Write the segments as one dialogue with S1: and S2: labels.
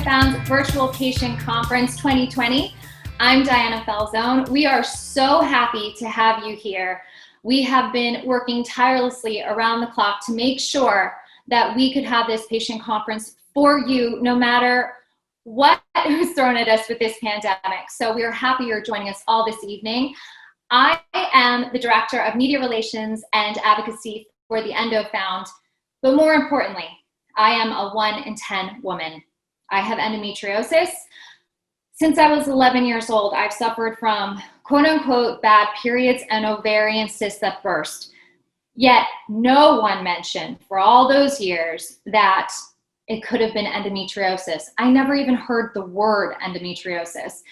S1: EndoFound's Virtual Patient Conference 2020. I'm Diana Falzone. We are so happy to have you here. We have been working tirelessly around the clock to make sure that we could have this patient conference for you, no matter what is thrown at us with this pandemic. So we are happy you're joining us all this evening. I am the Director of Media Relations and Advocacy for the EndoFound, but more importantly, I am a 1 in 10 woman. I have endometriosis. Since I was 11 years old, I've suffered from quote unquote bad periods and ovarian cysts that burst. Yet no one mentioned for all those years that it could have been endometriosis. I never even heard the word endometriosis.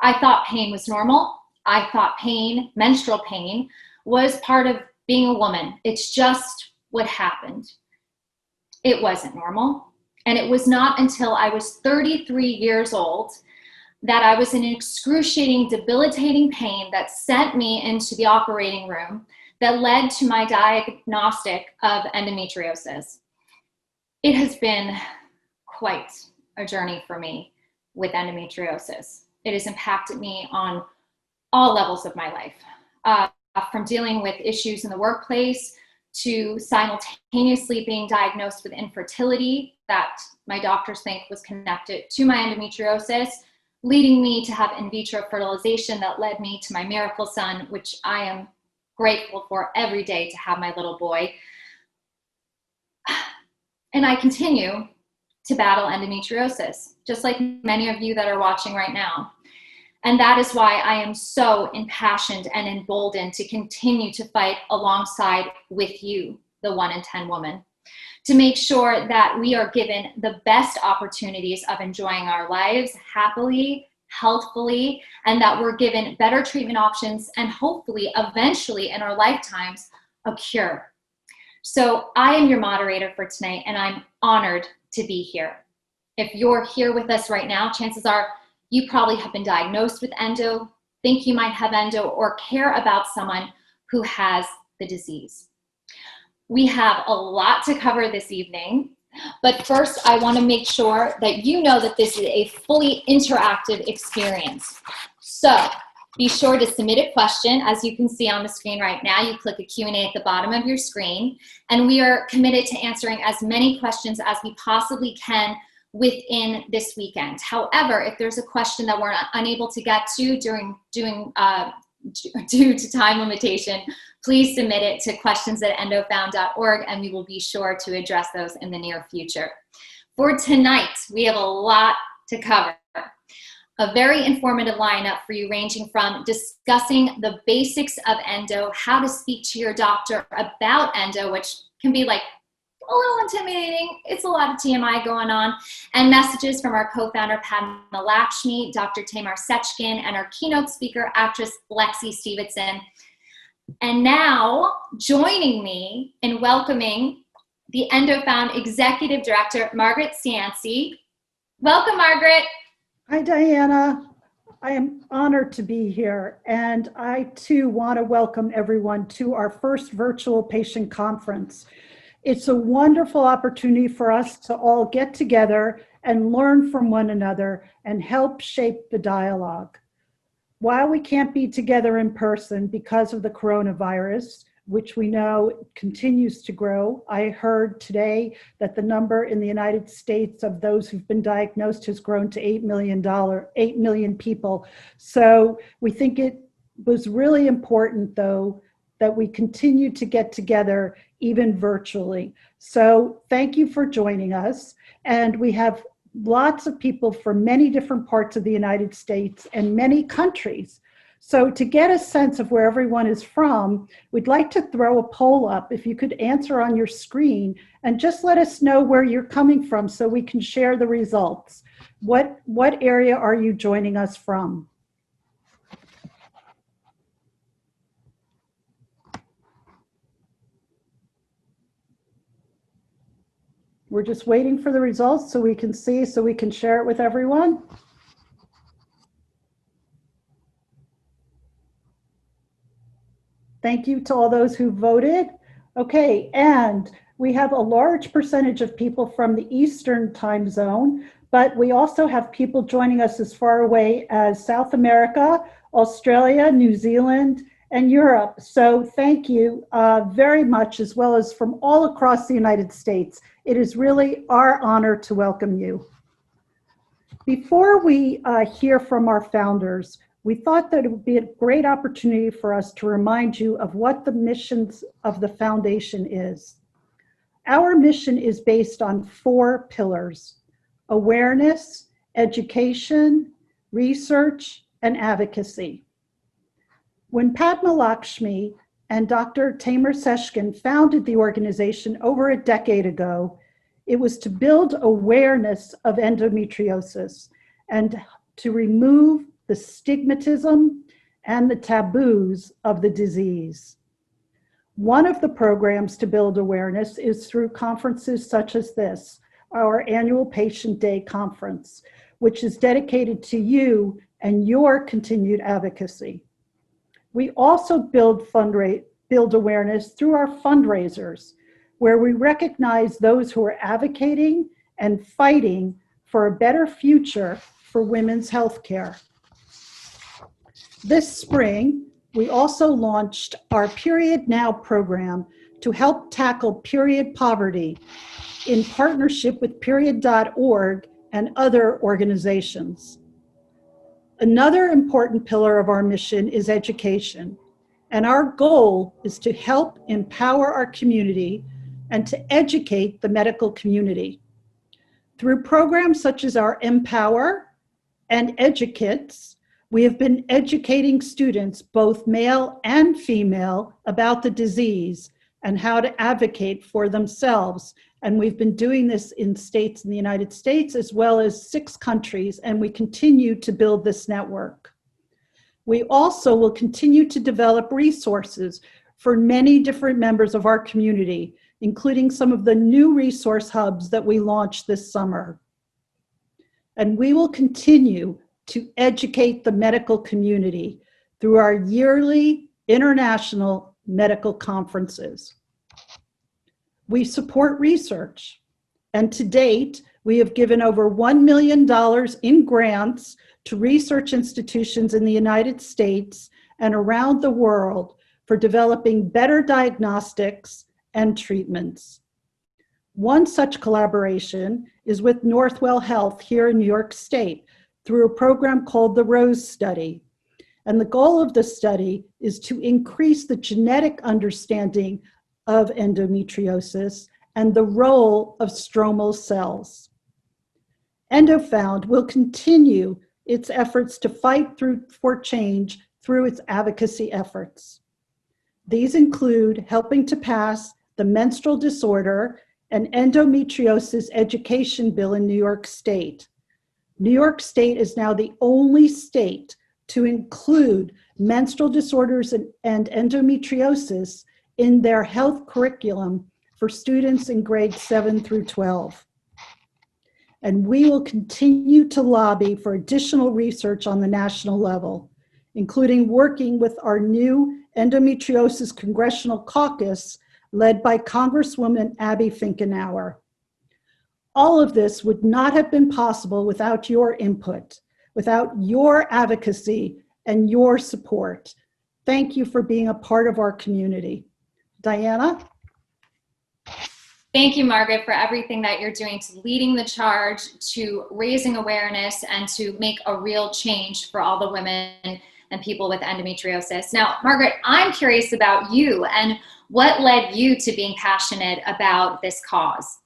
S1: I thought pain was normal. I thought pain, menstrual pain, was part of being a woman. It's just what happened. It wasn't normal. And it was not until I was 33 years old that I was in excruciating, debilitating pain that sent me into the operating room that led to my diagnostic of endometriosis. It has been quite a journey for me with endometriosis. It has impacted me on all levels of my life, from dealing with issues in the workplace to simultaneously being diagnosed with infertility that my doctors think was connected to my endometriosis, leading me to have in vitro fertilization that led me to my miracle son, which I am grateful for every day to have my little boy. And I continue to battle endometriosis, just like many of you that are watching right now. And that is why I am so impassioned and emboldened to continue to fight alongside with you, the 1 in 10 woman, to make sure that we are given the best opportunities of enjoying our lives happily, healthfully, and that we're given better treatment options and hopefully eventually in our lifetimes, a cure. So I am your moderator for tonight, and I'm honored to be here. If you're here with us right now, chances are you probably have been diagnosed with endo, think you might have endo, or care about someone who has the disease. We have a lot to cover this evening, but first I want to make sure that you know that this is a fully interactive experience. So be sure to submit a question. As you can see on the screen right now, you click a Q&A at the bottom of your screen, and we are committed to answering as many questions as we possibly can within this weekend. However, if there's a question that we're unable to get to due to time limitation, please submit it to questions@endofound.org, and we will be sure to address those in the near future. For tonight, we have a lot to cover. A very informative lineup for you, ranging from discussing the basics of endo, how to speak to your doctor about endo, which can be like a little intimidating. It's a lot of TMI going on, and messages from our co-founder, Padma, Lakshmi, Dr. Tamer, Seckin, and our keynote speaker, actress Lexi Stevenson. And now, joining me in welcoming the EndoFound Executive Director, Margaret Cianci. Welcome, Margaret.
S2: Hi, Diana. I am honored to be here, and I too want to welcome everyone to our first virtual patient conference. It's a wonderful opportunity for us to all get together and learn from one another and help shape the dialogue. While we can't be together in person because of the coronavirus, which we know continues to grow, I heard today that the number in the United States of those who've been diagnosed has grown to 8 million people. So we think it was really important, though, that we continue to get together even virtually. So thank you for joining us. And we have lots of people from many different parts of the United States and many countries. So to get a sense of where everyone is from, we'd like to throw a poll up. If you could answer on your screen and just let us know where you're coming from so we can share the results. What area are you joining us from? We're just waiting for the results so we can see, so we can share it with everyone. Thank you to all those who voted. Okay, and we have a large percentage of people from the Eastern time zone, but we also have people joining us as far away as South America, Australia, New Zealand, and Europe. So thank you very much, as well as from all across the United States. It is really our honor to welcome you. Before we hear from our founders, we thought that it would be a great opportunity for us to remind you of what the missions of the foundation is. Our mission is based on 4 pillars: awareness, education, research, and advocacy. When Padma, Lakshmi, and Dr. Tamer Seckin founded the organization over a decade ago, it was to build awareness of endometriosis and to remove the stigmatism and the taboos of the disease. One of the programs to build awareness is through conferences such as this, our annual Patient Day conference, which is dedicated to you and your continued advocacy. We also build awareness through our fundraisers, where we recognize those who are advocating and fighting for a better future for women's health care. This spring, we also launched our Period Now program to help tackle period poverty in partnership with period.org and other organizations. Another important pillar of our mission is education, and our goal is to help empower our community and to educate the medical community. Through programs such as our Empower and Educates, we have been educating students, both male and female, about the disease and how to advocate for themselves. And we've been doing this in states in the United States, as well as 6 countries, and we continue to build this network. We also will continue to develop resources for many different members of our community, including some of the new resource hubs that we launched this summer. And we will continue to educate the medical community through our yearly international medical conferences. We support research, and to date, we have given over $1 million in grants to research institutions in the United States and around the world for developing better diagnostics and treatments. One such collaboration is with Northwell Health here in New York State through a program called the ROSE Study. And the goal of the study is to increase the genetic understanding of endometriosis and the role of stromal cells. EndoFound will continue its efforts to fight for change through its advocacy efforts. These include helping to pass the menstrual disorder and endometriosis education bill in New York State. New York State is now the only state to include menstrual disorders and endometriosis in their health curriculum for students in grades 7 through 12. And we will continue to lobby for additional research on the national level, including working with our new endometriosis congressional caucus led by Congresswoman Abby Finkenauer. All of this would not have been possible without your input, without your advocacy and your support. Thank you for being a part of our community. Diana?
S1: Thank you, Margaret, for everything that you're doing, to leading the charge, to raising awareness, and to make a real change for all the women and people with endometriosis. Now, Margaret, I'm curious about you and what led you to being passionate about this cause.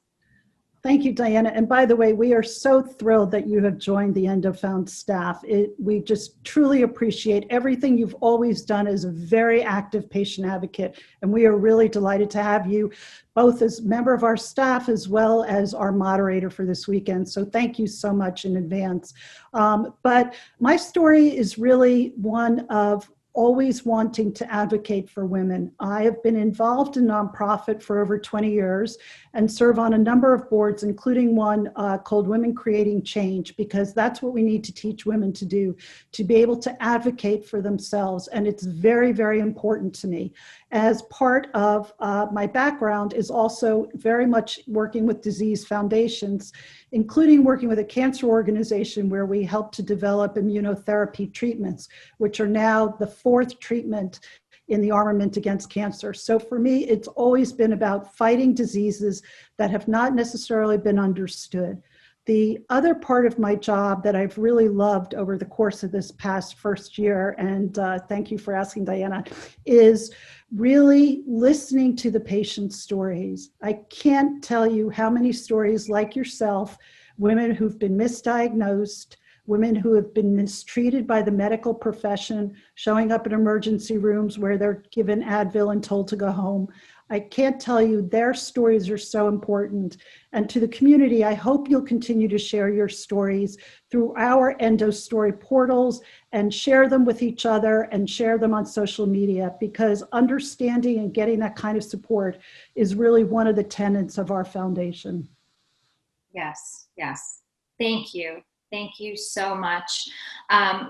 S2: Thank you, Diana. And by the way, we are so thrilled that you have joined the EndoFound staff. We just truly appreciate everything you've always done as a very active patient advocate. And we are really delighted to have you both as a member of our staff as well as our moderator for this weekend. So thank you so much in advance. But my story is really one of always wanting to advocate for women. I have been involved in nonprofit for over 20 years and serve on a number of boards, including one called Women Creating Change, because that's what we need to teach women to do, to be able to advocate for themselves. And it's very, very important to me. As part of my background is also very much working with disease foundations, including working with a cancer organization where we help to develop immunotherapy treatments, which are now the fourth treatment in the armament against cancer. So for me, it's always been about fighting diseases that have not necessarily been understood. The other part of my job that I've really loved over the course of this past first year, and thank you for asking, Diana, is really listening to the patient's stories. I can't tell you how many stories like yourself, women who've been misdiagnosed, women who have been mistreated by the medical profession, showing up in emergency rooms where they're given Advil and told to go home. I can't tell you, their stories are so important. And to the community, I hope you'll continue to share your stories through our Endo Story portals and share them with each other and share them on social media, because understanding and getting that kind of support is really one of the tenets of our foundation.
S1: Yes, yes. Thank you. Thank you so much.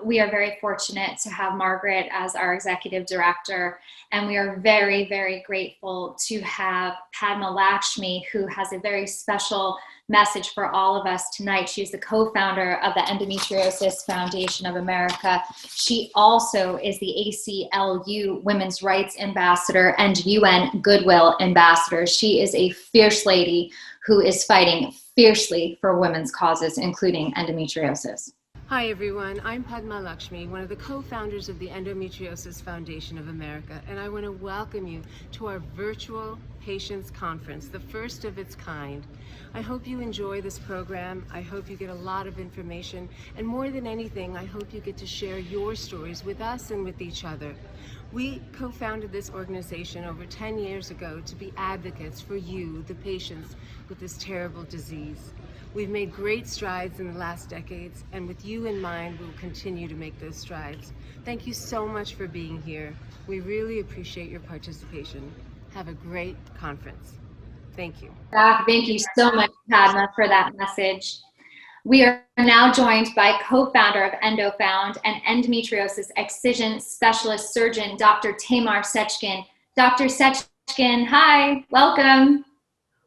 S1: We are very fortunate to have Margaret as our executive director, and we are very, very grateful to have Padma Lakshmi, who has a very special message for all of us tonight. She's the co-founder of the Endometriosis Foundation of America. She also is the ACLU Women's Rights Ambassador and UN Goodwill Ambassador. She is a fierce lady who is fighting fiercely for women's causes, including endometriosis.
S3: Hi everyone, I'm Padma Lakshmi, one of the co-founders of the Endometriosis Foundation of America, and I want to welcome you to our virtual Patients Conference, the first of its kind. I hope you enjoy this program. I hope you get a lot of information, and more than anything, I hope you get to share your stories with us and with each other. We co-founded this organization over 10 years ago to be advocates for you, the patients with this terrible disease. We've made great strides in the last decades, and with you in mind, we'll continue to make those strides. Thank you so much for being here. We really appreciate your participation. Have a great conference. Thank you.
S1: Thank you so much, Padma, for that message. We are now joined by co-founder of EndoFound and endometriosis excision specialist surgeon, Dr. Tamer Seckin. Dr. Seckin, hi, welcome.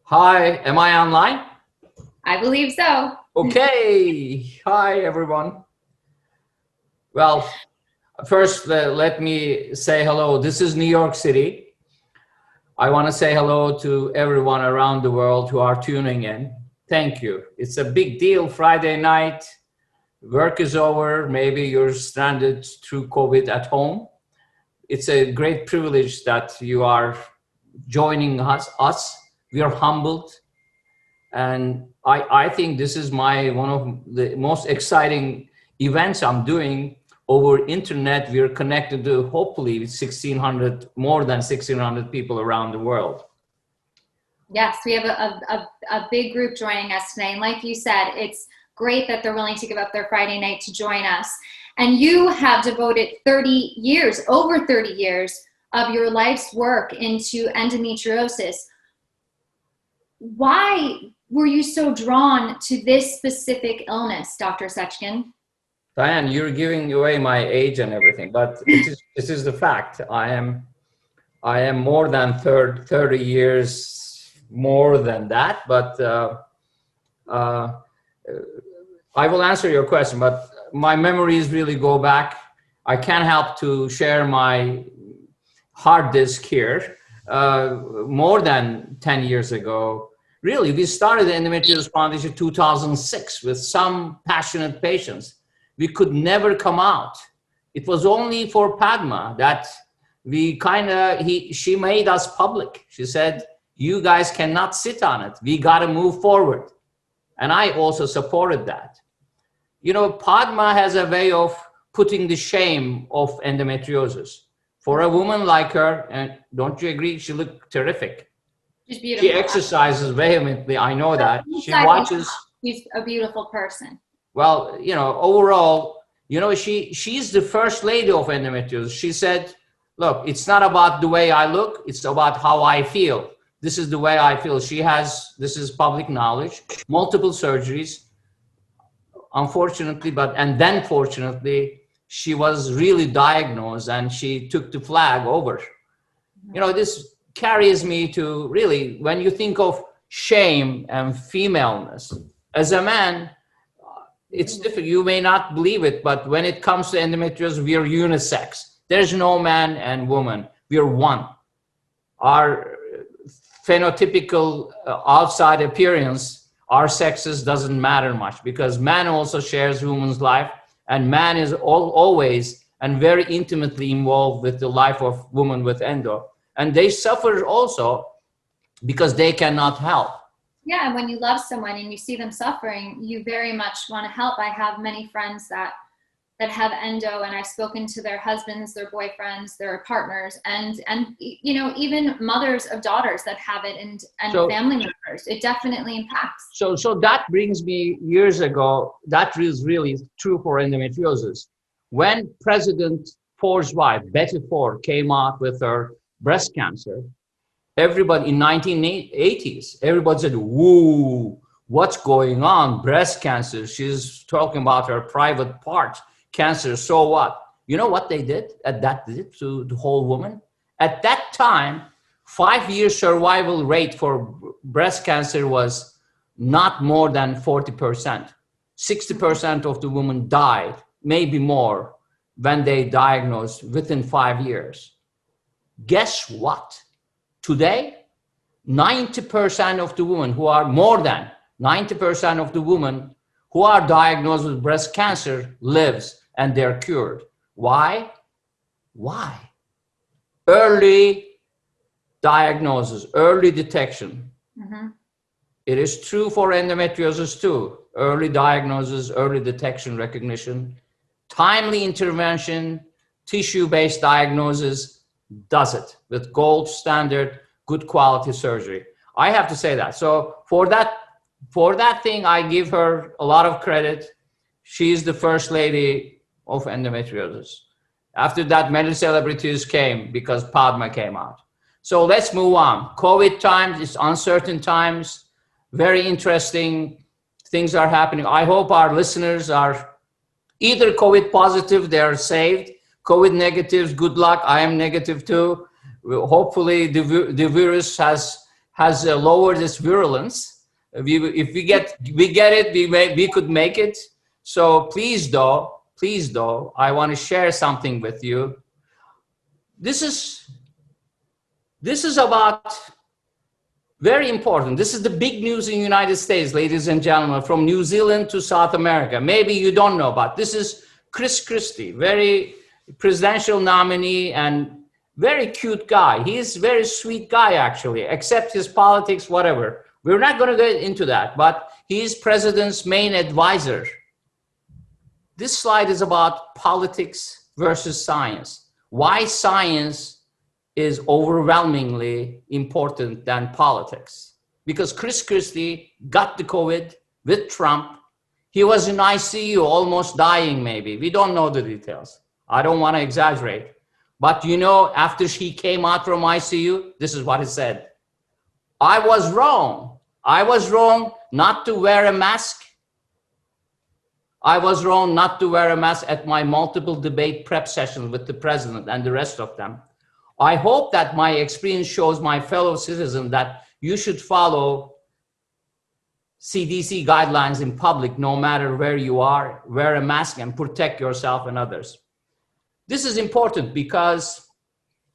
S4: Hi, am I online?
S1: I believe so.
S4: Okay, hi everyone. Well, first let me say hello. This is New York City. I want to say hello to everyone around the world who are tuning in. Thank you. It's a big deal. Friday night, work is over. Maybe you're stranded through COVID at home. It's a great privilege that you are joining us. We are humbled. And I think this is one of the most exciting events I'm doing over internet. We are connected to hopefully more than 1,600 people around the world.
S1: Yes, we have a big group joining us tonight. And like you said, it's great that they're willing to give up their Friday night to join us. And you have devoted over 30 years of your life's work into endometriosis. Why were you so drawn to this specific illness, Dr. Seckin?
S4: Diane, you're giving away my age and everything, but this is the fact. I am more than 30 years more than that, but I will answer your question, but my memories really go back. I can't help to share my hard disk here. More than 10 years ago, really, we started the Endometriosis Foundation in 2006 with some passionate patients. We could never come out. It was only for Padma that she made us public. She said, you guys cannot sit on it. We got to move forward. And I also supported that. You know, Padma has a way of putting the shame of endometriosis. For a woman like her, and don't you agree, she looked terrific.
S1: She's beautiful.
S4: She exercises vehemently, I know that. She watches.
S1: She's a beautiful person.
S4: Well, you know, overall, You know, she's the first lady of endometriosis. She said, look, it's not about the way I look, it's about how I feel. This is the way I feel. She has, this is public knowledge, multiple surgeries, unfortunately, and then fortunately, she was really diagnosed and she took the flag over. You know, this carries me to really, when you think of shame and femaleness, as a man, it's different. You may not believe it, but when it comes to endometriosis, we are unisex. There's no man and woman. We are one. Our phenotypical outside appearance, our sexes doesn't matter much because man also shares woman's life, and man is always and very intimately involved with the life of woman with endo. And they suffer also because they cannot help.
S1: Yeah, and when you love someone and you see them suffering, you very much want to help. I have many friends that have endo, and I've spoken to their husbands, their boyfriends, their partners, and you know, even mothers of daughters that have it, and so, family members. It definitely impacts.
S4: So that brings me years ago. That is really true for endometriosis. When President Ford's wife, Betty Ford, came out with her breast cancer, everybody in 1980s, everybody said, "Whoa, what's going on? Breast cancer. She's talking about her private parts. Cancer, so what?" You know what they did to the whole woman? At that time, 5-year survival rate for breast cancer was not more than 40%. 60% of the women died, maybe more, when they diagnosed within 5 years. Guess what? Today, 90% of the women who are more than 90% of the women who are diagnosed with breast cancer lives and they're cured. Why? Why? Early diagnosis, early detection. Mm-hmm. It is true for endometriosis too. Early diagnosis, early detection, recognition, timely intervention, tissue-based diagnosis does it with gold standard, good quality surgery. I have to say that. So for that thing, I give her a lot of credit. She's the first lady of endometriosis. After that, many celebrities came because Padma came out. So let's move on. COVID times, it's uncertain times, very interesting things are happening. I hope our listeners are either COVID positive, they're saved. COVID negatives, good luck. I am negative too. Hopefully the virus has lowered its virulence. If we get it, we could make it. So please though, I want to share something with you. This is about very important. This is the big news in the United States, ladies and gentlemen, from New Zealand to South America. Maybe you don't know about this. Is Chris Christie, very presidential nominee and very cute guy. He's a very sweet guy, actually, except his politics, whatever. We're not going to get into that, but he's president's main advisor. This slide is about politics versus science. Why science is overwhelmingly important than politics. Because Chris Christie got the COVID with Trump. He was in ICU, almost dying maybe. We don't know the details. I don't want to exaggerate. But you know, after he came out from ICU, this is what he said. I was wrong. I was wrong not to wear a mask. I was wrong not to wear a mask at my multiple debate prep sessions with the president and the rest of them. I hope that my experience shows my fellow citizens that you should follow CDC guidelines in public, no matter where you are, wear a mask and protect yourself and others. This is important because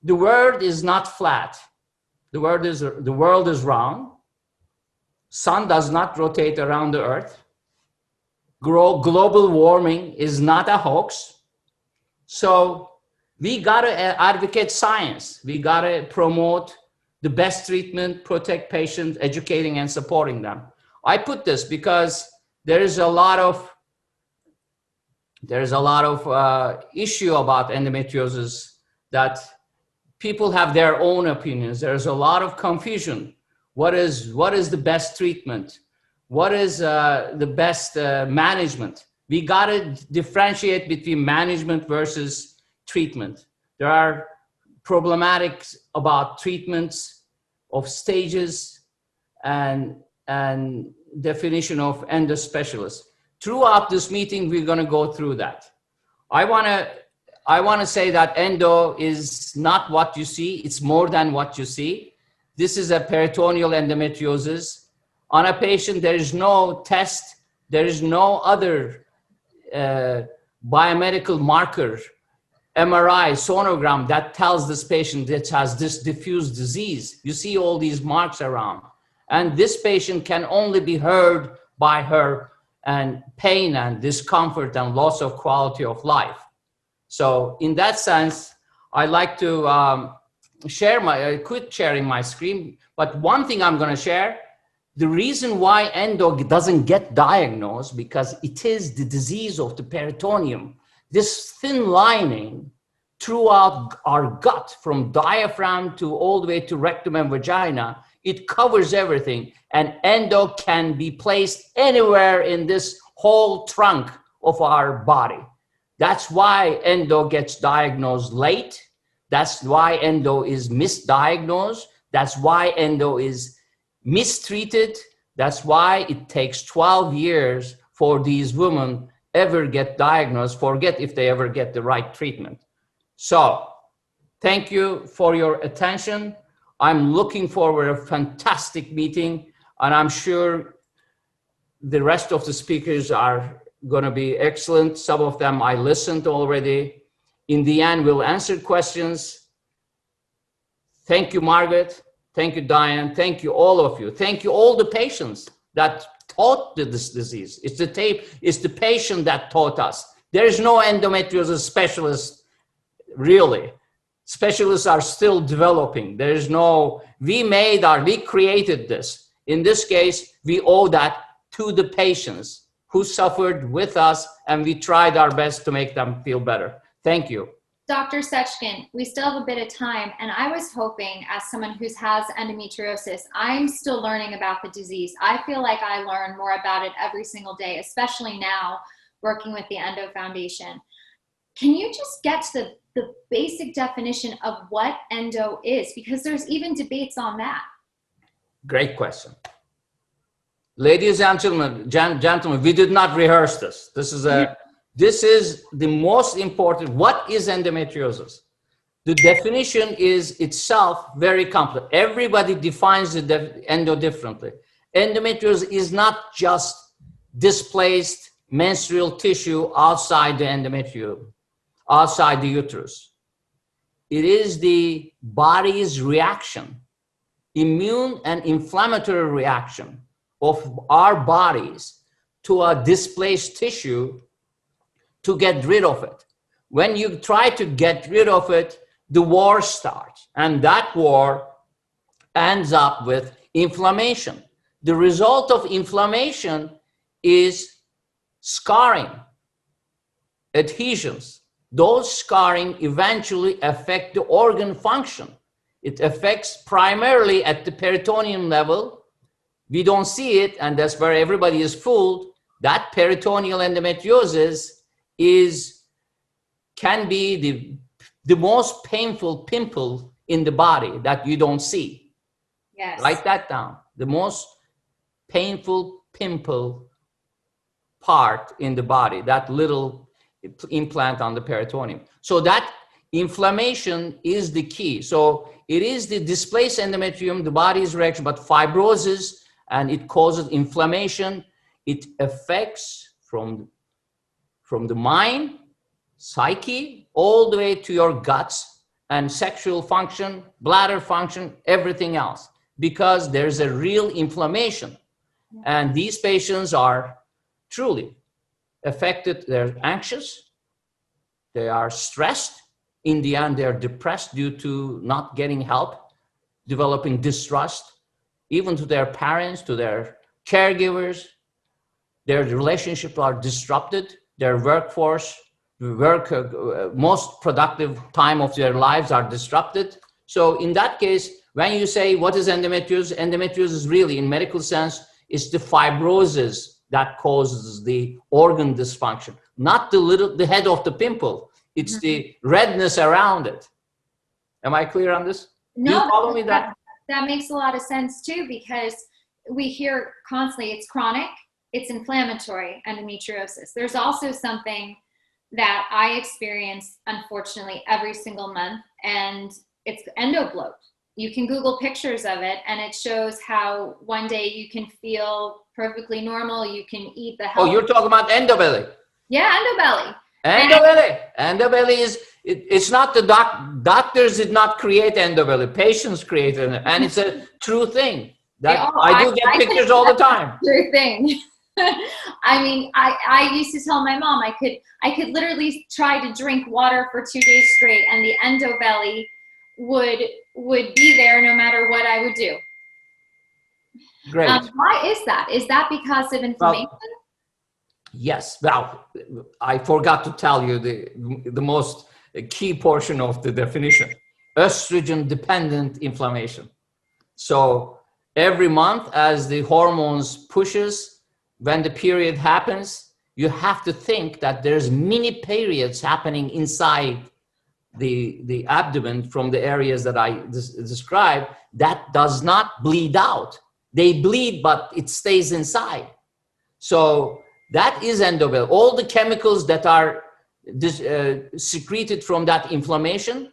S4: the world is not flat. The world is round. Sun does not rotate around the earth. Global warming is not a hoax. So we gotta advocate science. We gotta promote the best treatment, protect patients, educating and supporting them. I put this because there's a lot of issue about endometriosis that people have their own opinions. There's a lot of confusion. What is the best treatment? What is the best management? We got to differentiate between management versus treatment. There are problematics about treatments of stages and definition of endospecialists. Throughout this meeting, we're going to go through that. I want to say that endo is not what you see. It's more than what you see. This is a peritoneal endometriosis. On a patient, there is no test. There is no other biomedical marker, MRI, sonogram that tells this patient that has this diffuse disease. You see all these marks around. And this patient can only be heard by her and pain and discomfort and loss of quality of life. So in that sense, I like to quit sharing my screen. But one thing I'm going to share, the reason why endo doesn't get diagnosed, because it is the disease of the peritoneum. This thin lining throughout our gut, from diaphragm to all the way to rectum and vagina, it covers everything. And endo can be placed anywhere in this whole trunk of our body. That's why endo gets diagnosed late. That's why endo is misdiagnosed. That's why endo is mistreated. That's why it takes 12 years for these women ever get diagnosed, forget if they ever get the right treatment. So thank you for your attention. I'm looking forward to a fantastic meeting, and I'm sure the rest of the speakers are going to be excellent. Some of them I listened already. In the end, we'll answer questions. Thank you, Margaret. Thank you, Diane. Thank you, all of you. Thank you, all the patients that taught this disease. It's the patient that taught us. There is no endometriosis specialist, really. Specialists are still developing. There is no, we created this. In this case, we owe that to the patients who suffered with us, and we tried our best to make them feel better. Thank you.
S1: Dr. Seckin, we still have a bit of time, and I was hoping, as someone who has endometriosis, I'm still learning about the disease. I feel like I learn more about it every single day, especially now working with the Endo Foundation. Can you just get to the basic definition of what endo is? Because there's even debates on that.
S4: Great question. Ladies and gentlemen, we did not rehearse this. This is the most important. What is endometriosis? The definition is itself very complex. Everybody defines the endo differently. Endometriosis is not just displaced menstrual tissue outside the endometrium, outside the uterus. It is the body's reaction, immune and inflammatory reaction of our bodies to a displaced tissue to get rid of it. When you try to get rid of it, the war starts, and that war ends up with inflammation. The result of inflammation is scarring, adhesions. Those scarring eventually affect the organ function. It affects primarily at the peritoneum level. We don't see it, and that's where everybody is fooled. That peritoneal endometriosis can be the most painful pimple in the body that you don't see.
S1: Yes.
S4: Write that down. The most painful pimple part in the body, that little implant on the peritoneum. So that inflammation is the key. So it is the displaced endometrium, the body's reaction, but fibrosis, and it causes inflammation. It affects from the mind, psyche, all the way to your guts and sexual function, bladder function, everything else, because there's a real inflammation. And these patients are truly affected. They're anxious, they are stressed. In the end, they're depressed due to not getting help, developing distrust, even to their parents, to their caregivers. Their relationships are disrupted. Their workforce, most productive time of their lives are disrupted. So in that case, when you say, what is endometriosis? Endometriosis is really, in medical sense, is the fibrosis that causes the organ dysfunction, not the head of the pimple. It's the redness around it. Am I clear on this?
S1: No,
S4: Do you follow me that?
S1: That makes a lot of sense too, because we hear constantly it's chronic, it's inflammatory endometriosis. There's also something that I experience, unfortunately, every single month, and it's endobloat. You can Google pictures of it, and it shows how one day you can feel perfectly normal. You can eat the healthy.
S4: Oh, you're talking about endobelly.
S1: Yeah, endobelly.
S4: Endobelly is, it's not the doctors did not create endobelly. Patients created it. And it's a true thing. I do get pictures all the time.
S1: True thing. I mean, I used to tell my mom I could literally try to drink water for 2 days straight, and the endobelly would be there no matter what I would do.
S4: Great.
S1: Why is that? Is that because of inflammation?
S4: Yes. Well, I forgot to tell you the most key portion of the definition: estrogen-dependent inflammation. So every month, as the hormones pushes, when the period happens, you have to think that there's mini periods happening inside the abdomen from the areas that I described that does not bleed out. They bleed, but it stays inside. So that is endobelly. All the chemicals that are secreted from that inflammation,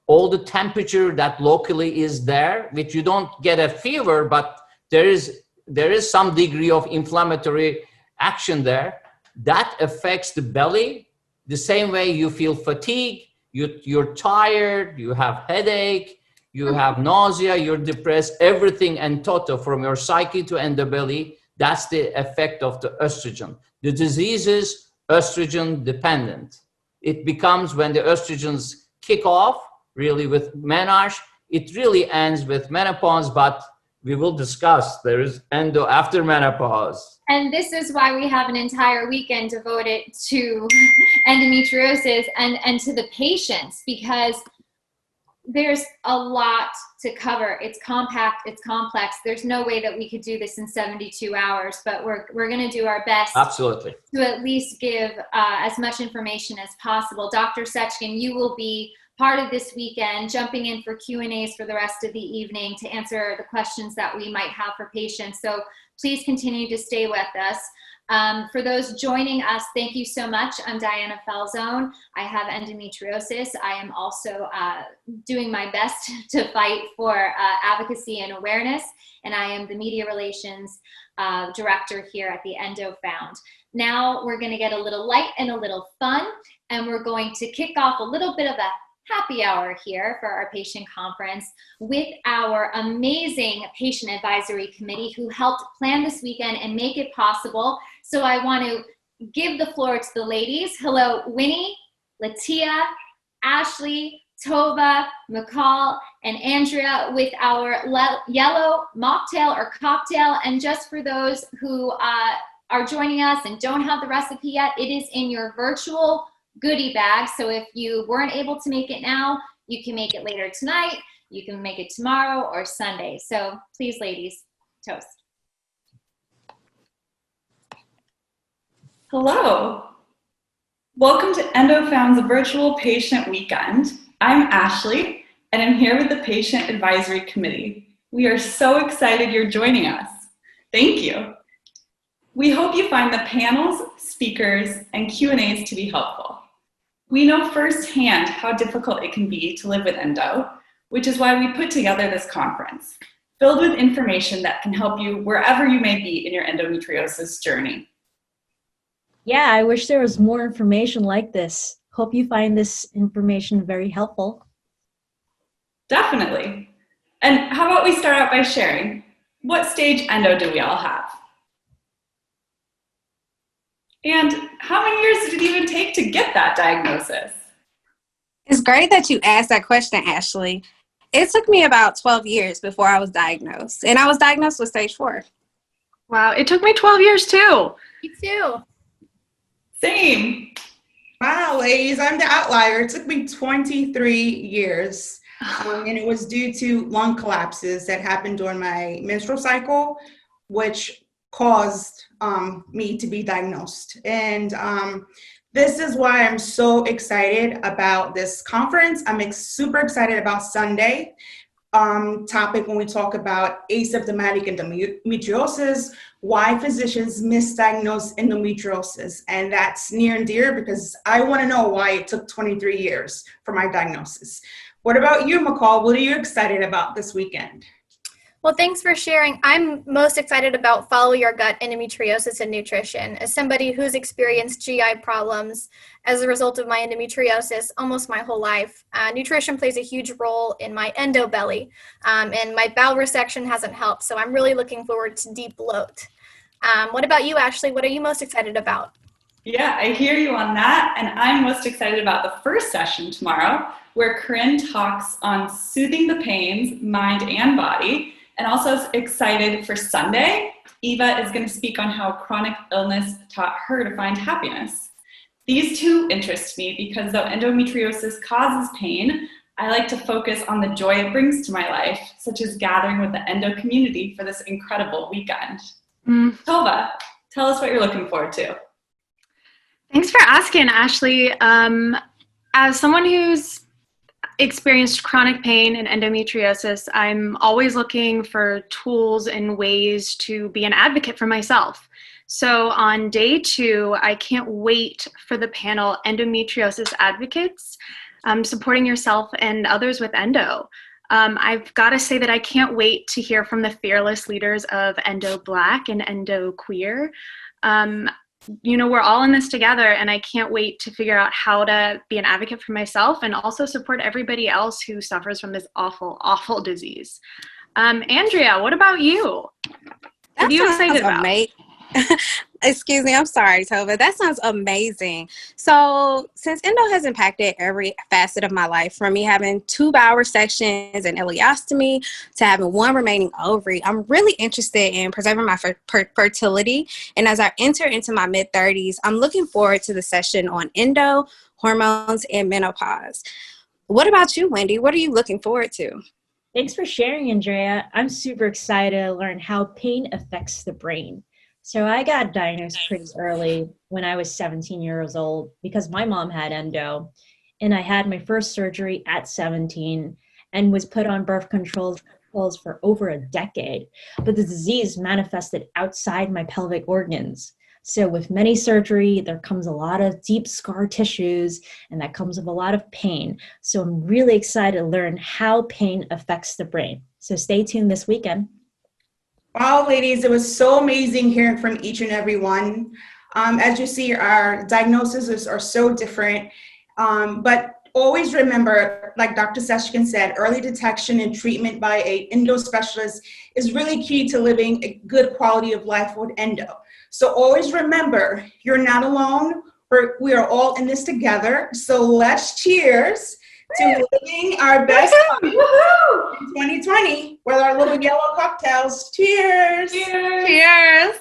S4: all the temperature that locally is there, which you don't get a fever, but there is some degree of inflammatory action there that affects the belly the same way you feel fatigue, you're tired, you have headache, you have nausea, you're depressed, everything and toto from your psyche to endobelly. That's the effect of the estrogen. The disease is estrogen dependent. It becomes when the estrogens kick off, really with menarche, it really ends with menopause, but we will discuss there is endo after menopause.
S1: And this is why we have an entire weekend devoted to endometriosis and to the patients, because there's a lot to cover. It's compact, it's complex. There's no way that we could do this in 72 hours, but we're going to do our best.
S4: Absolutely.
S1: To at least give as much information as possible. Dr. Seckin, you will be part of this weekend, jumping in for Q&As for the rest of the evening to answer the questions that we might have for patients. So please continue to stay with us. For those joining us, thank you so much. I'm Diana Falzone. I have endometriosis. I am also doing my best to fight for advocacy and awareness, and I am the media relations director here at the Endo Found. Now we're going to get a little light and a little fun, and we're going to kick off a little bit of a happy hour here for our patient conference with our amazing patient advisory committee who helped plan this weekend and make it possible. So I want to give the floor to the ladies. Hello, Winnie, Latia, Ashley, Tova, McCall, and Andrea with our yellow mocktail or cocktail. And just for those who are joining us and don't have the recipe yet, it is in your virtual goodie bag. So if you weren't able to make it now, you can make it later tonight, you can make it tomorrow or Sunday. So please, ladies, toast.
S5: Hello. Welcome to Endo Found's virtual patient weekend. I'm Ashley, and I'm here with the Patient Advisory Committee. We are so excited you're joining us. Thank you. We hope you find the panels, speakers, and Q&As to be helpful. We know firsthand how difficult it can be to live with endo, which is why we put together this conference, filled with information that can help you wherever you may be in your endometriosis journey.
S6: Yeah, I wish there was more information like this. Hope you find this information very helpful.
S5: Definitely. And how about we start out by sharing, what stage endo do we all have? And how many years did it even take to get that diagnosis?
S7: It's great that you asked that question, Ashley. It took me about 12 years before I was diagnosed, and I was diagnosed with stage 4.
S8: Wow, it took me 12 years too.
S1: Me too.
S5: Same.
S9: Wow, ladies, I'm the outlier. It took me 23 years, and it was due to lung collapses that happened during my menstrual cycle, which caused me to be diagnosed. And this is why I'm so excited about this conference. I'm super excited about Sunday topic when we talk about asymptomatic endometriosis, why physicians misdiagnose endometriosis. And that's near and dear because I want to know why it took 23 years for my diagnosis. What about you, McCall? What are you excited about this weekend?
S10: Well, thanks for sharing. I'm most excited about Follow Your Gut Endometriosis and Nutrition. As somebody who's experienced GI problems as a result of my endometriosis almost my whole life, nutrition plays a huge role in my endo belly, and my bowel resection hasn't helped. So I'm really looking forward to deep bloat. What about you, Ashley? What are you most excited about?
S5: Yeah, I hear you on that. And I'm most excited about the first session tomorrow, where Corinne talks on soothing the pains, mind and body. And also excited for Sunday, Eva is going to speak on how chronic illness taught her to find happiness. These two interest me because though endometriosis causes pain, I like to focus on the joy it brings to my life, such as gathering with the endo community for this incredible weekend. Tova, tell us what you're looking forward to.
S8: Thanks for asking, Ashley. As someone who's experienced chronic pain and endometriosis, I'm always looking for tools and ways to be an advocate for myself. So on day 2, I can't wait for the panel Endometriosis Advocates, supporting yourself and others with endo. I've got to say that I can't wait to hear from the fearless leaders of Endo Black and Endo Queer. You know, we're all in this together, and I can't wait to figure out how to be an advocate for myself and also support everybody else who suffers from this awful, awful disease. Andrea, what about you? What are you excited about?
S7: Excuse me, I'm sorry, Tova. That sounds amazing. So since endo has impacted every facet of my life, from me having 2 bowel resections and ileostomy to having 1 remaining ovary, I'm really interested in preserving my fertility. And as I enter into my mid-30s, I'm looking forward to the session on endo, hormones, and menopause. What about you, Wendy? What are you looking forward to?
S6: Thanks for sharing, Andrea. I'm super excited to learn how pain affects the brain. So I got diagnosed pretty early when I was 17 years old because my mom had endo, and I had my first surgery at 17 and was put on birth controls for over a decade. But the disease manifested outside my pelvic organs. So with many surgery, there comes a lot of deep scar tissues, and that comes with a lot of pain. So I'm really excited to learn how pain affects the brain. So stay tuned this weekend.
S9: Wow, ladies, it was so amazing hearing from each and every one. As you see, our diagnoses are so different, but always remember, like Dr. Seckin said, early detection and treatment by an endo specialist is really key to living a good quality of life with endo. So always remember, you're not alone. We are all in this together. So let's cheers to living our best life in 2020 with our little yellow cocktails. Cheers!
S5: Cheers! Cheers!